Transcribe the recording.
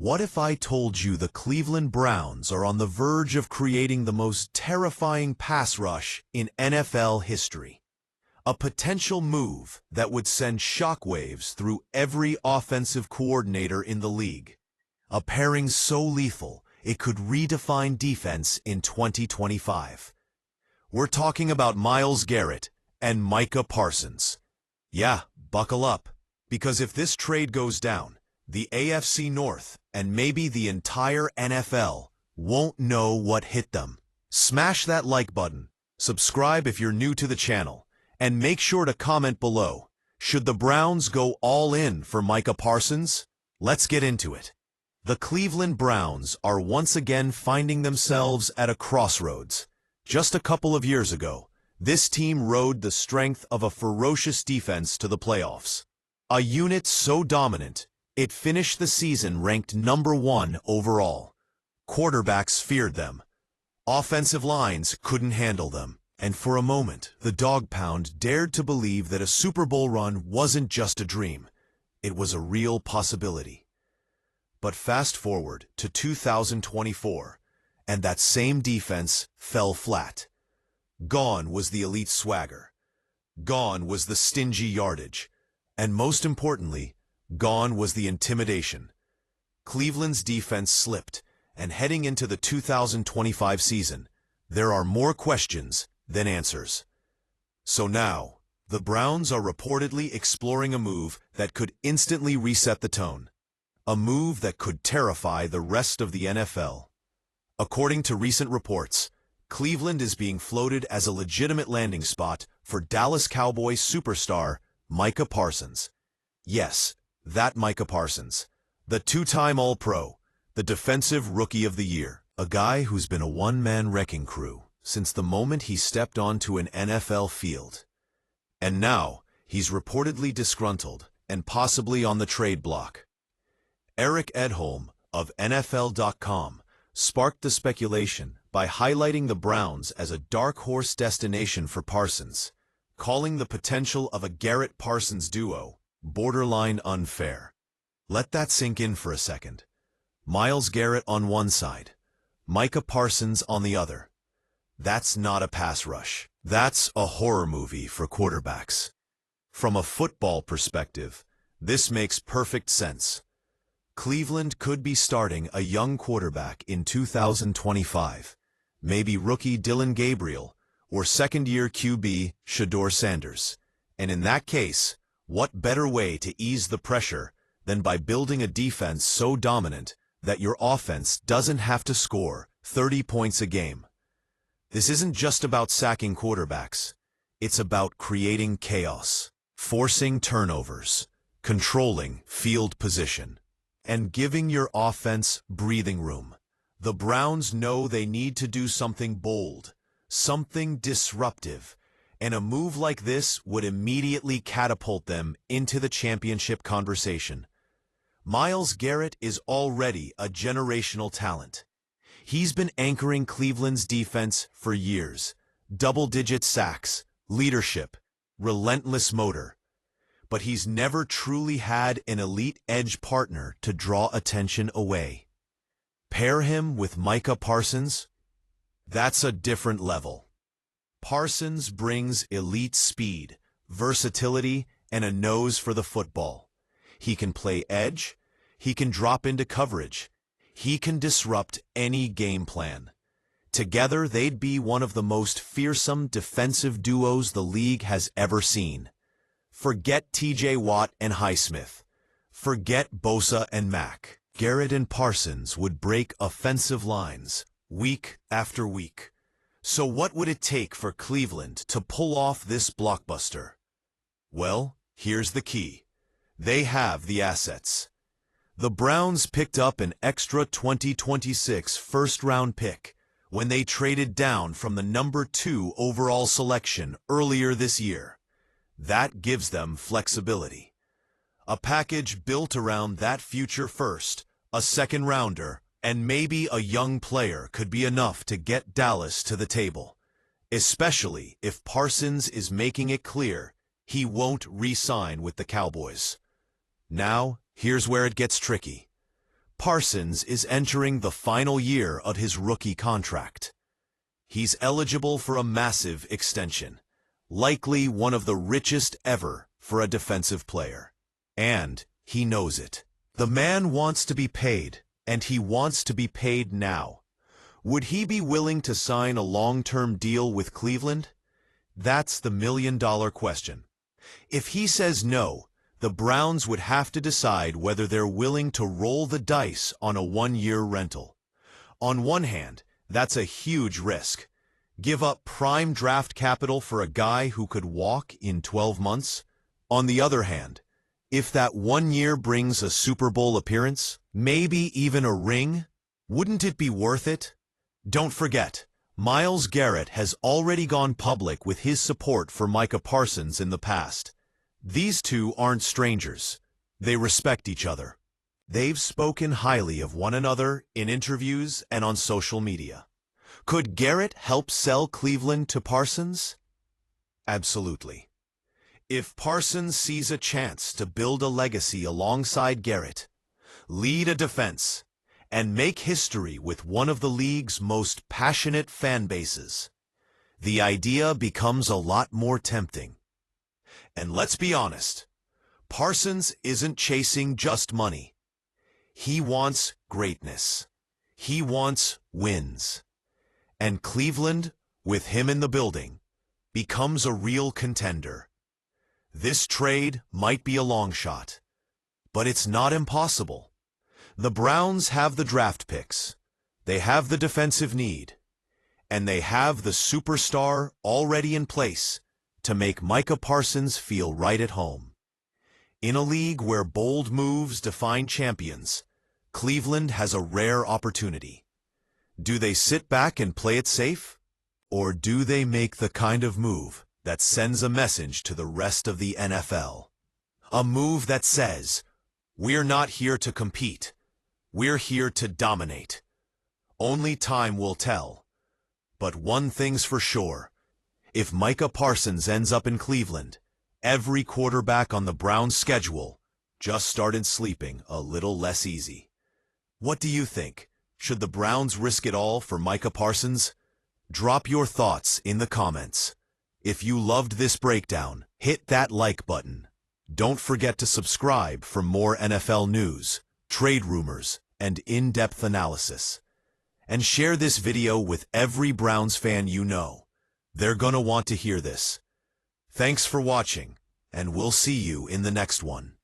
What if I told you the Cleveland Browns are on the verge of creating the most terrifying pass rush in NFL history? A potential move that would send shockwaves through every offensive coordinator in the league. A pairing so lethal, it could redefine defense in 2025. We're talking about Myles Garrett and Micah Parsons. Yeah, buckle up, because if this trade goes down, the AFC North and maybe the entire NFL won't know what hit them. Smash that like button, subscribe if you're new to the channel, and make sure to comment below. Should the Browns go all in for Micah Parsons? Let's get into it. The Cleveland Browns are once again finding themselves at a crossroads. Just a couple of years ago, this team rode the strength of a ferocious defense to the playoffs. A unit so dominant, it finished the season ranked #1 overall. Quarterbacks feared them. Offensive lines couldn't handle them. And for a moment, the Dog Pound dared to believe that a Super Bowl run wasn't just a dream. It was a real possibility. But fast forward to 2024, and that same defense fell flat. Gone was the elite swagger. Gone was the stingy yardage. And most importantly, gone was the intimidation. Cleveland's defense slipped, and heading into the 2025 season, there are more questions than answers. So now, the Browns are reportedly exploring a move that could instantly reset the tone. A move that could terrify the rest of the NFL. According to recent reports, Cleveland is being floated as a legitimate landing spot for Dallas Cowboys superstar Micah Parsons. Yes, that Micah Parsons, the two-time All-Pro, the Defensive Rookie of the Year, a guy who's been a one-man wrecking crew since the moment he stepped onto an NFL field. And now, he's reportedly disgruntled and possibly on the trade block. Eric Edholm of NFL.com sparked the speculation by highlighting the Browns as a dark horse destination for Parsons, calling the potential of a Garrett Parsons duo borderline unfair. Let that sink in for a second. Myles Garrett on one side, Micah Parsons on the other. That's not a pass rush. That's a horror movie for quarterbacks. From a football perspective, this makes perfect sense. Cleveland could be starting a young quarterback in 2025, maybe rookie Dillon Gabriel or second-year QB Shedeur Sanders. And in that case, what better way to ease the pressure than by building a defense so dominant that your offense doesn't have to score 30 points a game? This isn't just about sacking quarterbacks. It's about creating chaos, forcing turnovers, controlling field position, and giving your offense breathing room. The Browns know they need to do something bold, something disruptive, and a move like this would immediately catapult them into the championship conversation. Myles Garrett is already a generational talent. He's been anchoring Cleveland's defense for years. Double-digit sacks, leadership, relentless motor. But he's never truly had an elite edge partner to draw attention away. Pair him with Micah Parsons? That's a different level. Parsons brings elite speed, versatility, and a nose for the football. He can play edge. He can drop into coverage. He can disrupt any game plan. Together, they'd be one of the most fearsome defensive duos the league has ever seen. Forget T.J. Watt and Highsmith. Forget Bosa and Mack. Garrett and Parsons would break offensive lines week after week. So what would it take for Cleveland to pull off this blockbuster? Well, here's the key. They have the assets. The Browns picked up an extra 2026 first-round pick when they traded down from the #2 overall selection earlier this year. That gives them flexibility. A package built around that future first, a second-rounder, and maybe a young player could be enough to get Dallas to the table, especially if Parsons is making it clear he won't re-sign with the Cowboys. Now, here's where it gets tricky. Parsons is entering the final year of his rookie contract. He's eligible for a massive extension, likely one of the richest ever for a defensive player. And he knows it. The man wants to be paid, and he wants to be paid now. Would he be willing to sign a long-term deal with Cleveland? That's the million-dollar question. If he says no, the Browns would have to decide whether they're willing to roll the dice on a one-year rental. On one hand, that's a huge risk. Give up prime draft capital for a guy who could walk in 12 months? On the other hand, if that 1 year brings a Super Bowl appearance, maybe even a ring, wouldn't it be worth it? Don't forget, Myles Garrett has already gone public with his support for Micah Parsons in the past. These two aren't strangers. They respect each other. They've spoken highly of one another in interviews and on social media. Could Garrett help sell Cleveland to Parsons? Absolutely. If Parsons sees a chance to build a legacy alongside Garrett, lead a defense, and make history with one of the league's most passionate fan bases, the idea becomes a lot more tempting. And let's be honest, Parsons isn't chasing just money. He wants greatness. He wants wins. And Cleveland, with him in the building, becomes a real contender. This trade might be a long shot, but it's not impossible. The Browns have the draft picks, they have the defensive need, and they have the superstar already in place to make Micah Parsons feel right at home. In a league where bold moves define champions, Cleveland has a rare opportunity. Do they sit back and play it safe? Or do they make the kind of move that sends a message to the rest of the NFL? A move that says, we're not here to compete. We're here to dominate. Only time will tell. But one thing's for sure. If Micah Parsons ends up in Cleveland, every quarterback on the Browns' schedule just started sleeping a little less easy. What do you think? Should the Browns risk it all for Micah Parsons? Drop your thoughts in the comments. If you loved this breakdown, hit that like button. Don't forget to subscribe for more NFL news, trade rumors, and in-depth analysis. And share this video with every Browns fan you know. They're gonna want to hear this. Thanks for watching, and we'll see you in the next one.